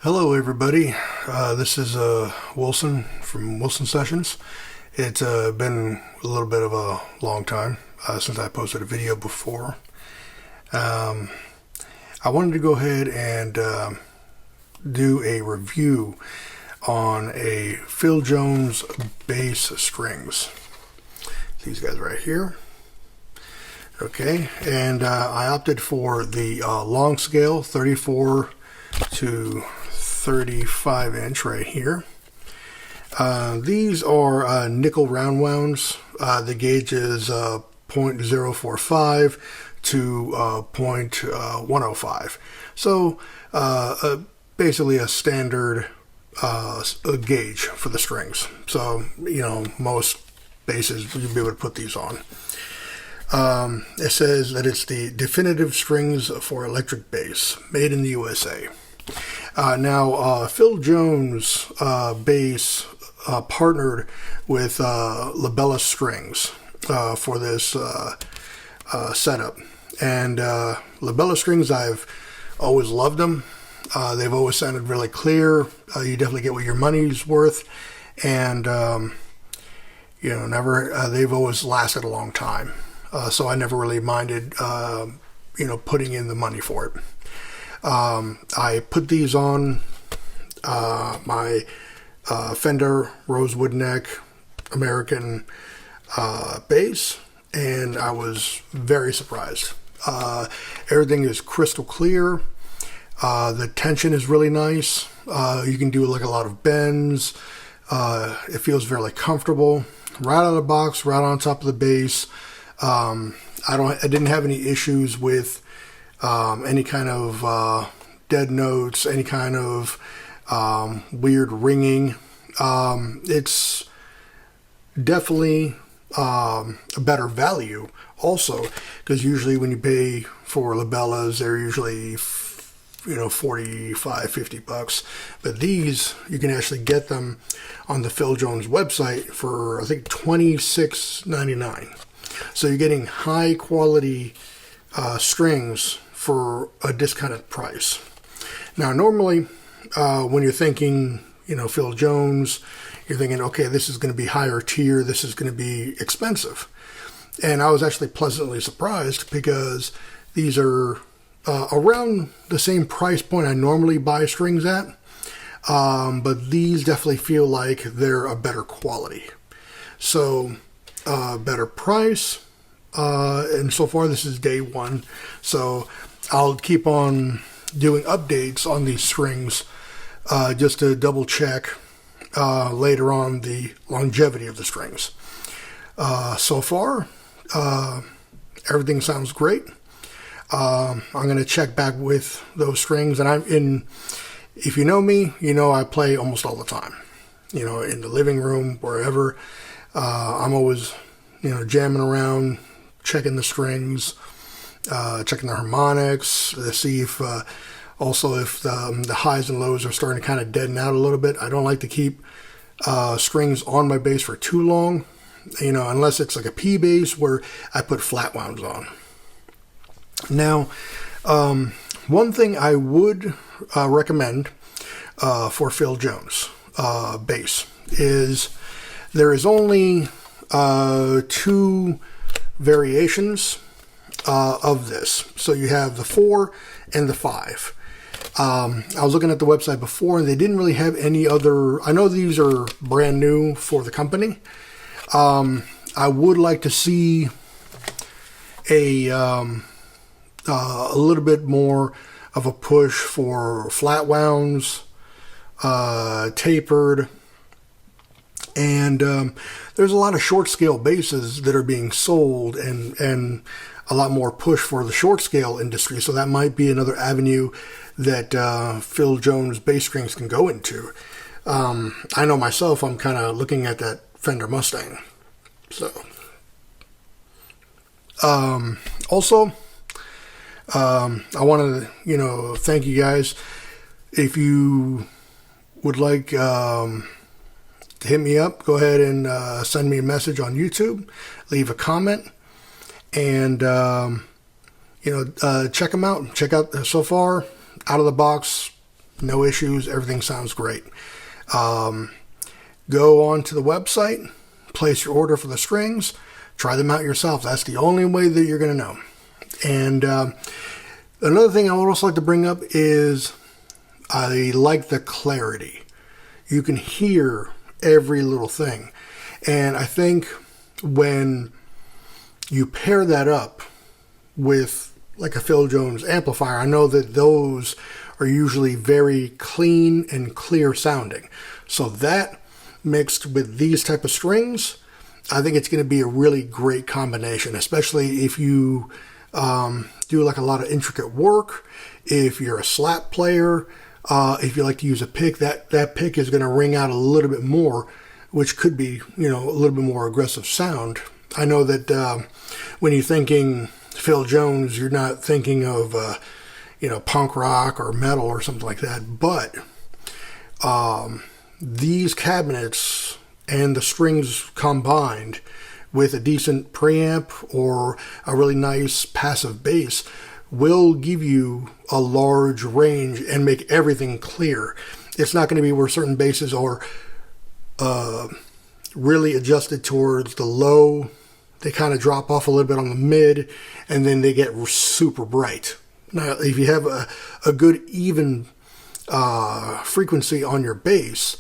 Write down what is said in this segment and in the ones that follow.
Hello everybody, this is Wilson from Wilson Sessions. It's been a little bit of a long time since I posted a video before. I wanted to go ahead and do a review on a Phil Jones bass strings. These guys right here. Okay, and I opted for the long scale 34 to 35 inch right here. These are nickel round wounds. The gauge is 0.045 to 0.105. So basically a standard gauge for the strings. So, you know, most basses you'll be able to put these on. It says that it's the definitive strings for electric bass, made in the USA. Now, Phil Jones bass partnered with Labella Strings for this setup. And Labella Strings, I've always loved them. They've always sounded really clear. You definitely get what your money's worth. And, you know, they've always lasted a long time. So I never really minded, you know, putting in the money for it. I put these on my Fender Rosewood Neck American bass, and I was very surprised. Everything is crystal clear. The tension is really nice. You can do like a lot of bends. It feels very comfortable. Right out of the box, right on top of the bass. I didn't have any issues with any kind of dead notes, any kind of weird ringing. It's definitely a better value also, because usually when you pay for Labellas, they're usually 45, 50 bucks. But these, you can actually get them on the Phil Jones website for, I think, $26.99. So you're getting high quality strings for a discounted price. Now, normally, when you're thinking, Phil Jones, you're thinking, okay, this is going to be higher tier, this is going to be expensive. And I was actually pleasantly surprised, because these are around the same price point I normally buy strings at. But these definitely feel like they're a better quality. So, better price. And so far, this is day one. So, I'll keep on doing updates on these strings just to double check later on the longevity of the strings. So far, everything sounds great. I'm going to check back with those strings, and if you know me, I play almost all the time, in the living room, wherever. I'm always, jamming around, checking the strings, checking the harmonics to see if, also if the highs and lows are starting to kind of deaden out a little bit. I don't like to keep strings on my bass for too long, unless it's like a P bass where I put flat wounds on. Now, one thing I would recommend for Phil Jones bass is there is only 2 variations of this. So you have the 4 and the 5. I was looking at the website before, and they didn't really have any other. I know these are brand new for the company. I would like to see a little bit more of a push for flat wounds, tapered, and there's a lot of short scale basses that are being sold, and a lot more push for the short scale industry. So that might be another avenue that Phil Jones bass strings can go into. I know myself, I'm kind of looking at that Fender Mustang. So, also, I want to, thank you guys. If you would like to hit me up, go ahead and send me a message on YouTube, leave a comment, and, check them out. Check out so far, out of the box, no issues, everything sounds great. Go on to the website, place your order for the strings, try them out yourself. That's the only way that you're going to know. And another thing I would also like to bring up is I like the clarity. You can hear every little thing. And I think when you pair that up with like a Phil Jones amplifier, I know that those are usually very clean and clear sounding. So that mixed with these type of strings, I think it's going to be a really great combination, especially if you do like a lot of intricate work, if you're a slap player, if you like to use a pick, that pick is going to ring out a little bit more, which could be, a little bit more aggressive sound. I know that when you're thinking Phil Jones, you're not thinking of, punk rock or metal or something like that, but these cabinets and the strings combined with a decent preamp or a really nice passive bass will give you a large range and make everything clear. It's not going to be where certain basses are really adjusted towards the low. They kind of drop off a little bit on the mid, and then they get super bright. Now, if you have a good even frequency on your bass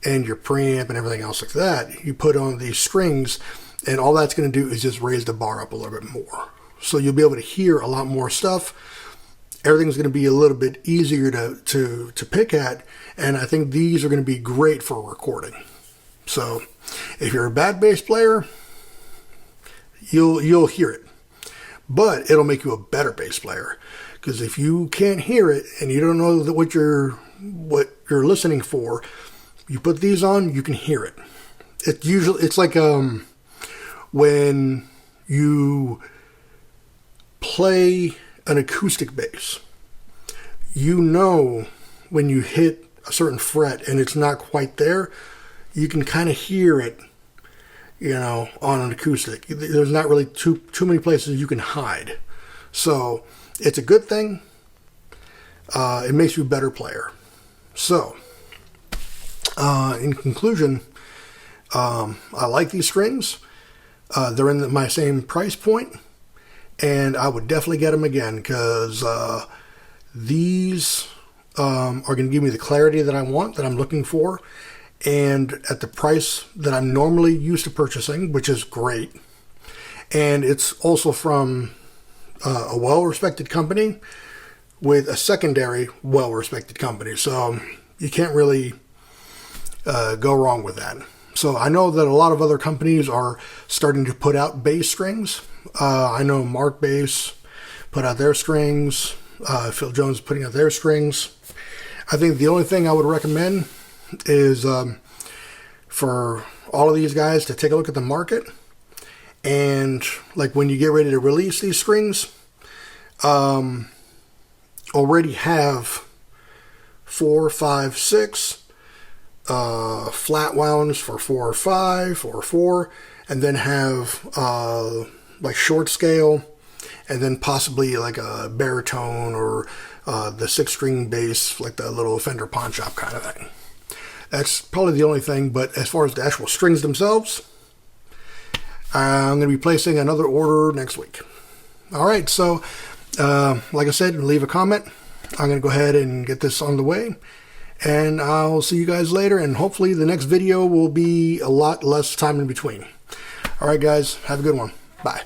and your preamp and everything else like that, you put on these strings, and all that's going to do is just raise the bar up a little bit more. So you'll be able to hear a lot more stuff, everything's going to be a little bit easier to pick at, and I think these are going to be great for recording. So if you're a bad bass player, you'll hear it, but it'll make you a better bass player, because if you can't hear it and you don't know what you're listening for, you put these on, you can hear it. It's like when you play an acoustic bass, you know when you hit a certain fret and it's not quite there, you can kind of hear it, on an acoustic. There's not really too many places you can hide. So it's a good thing. It makes you a better player. So, in conclusion, I like these strings. They're in my same price point, and I would definitely get them again, because these are going to give me the clarity that I want, that I'm looking for, and at the price that I'm normally used to purchasing, which is great. And it's also from a well-respected company with a secondary well-respected company. So you can't really go wrong with that. So I know that a lot of other companies are starting to put out bass strings. I know Mark Bass put out their strings. Phil Jones putting out their strings. I think the only thing I would recommend is for all of these guys to take a look at the market, and like when you get ready to release these strings, already have 4, 5, 6 flat wounds for 4 or 5 or 4, and then have like short scale, and then possibly like a baritone or the 6-string bass, like the little Fender pawn shop kind of thing. That's probably the only thing. But as far as the actual strings themselves, I'm going to be placing another order next week. All right, so like I said, leave a comment. I'm going to go ahead and get this on the way, and I'll see you guys later, and hopefully the next video will be a lot less time in between. All right, guys, have a good one. Bye.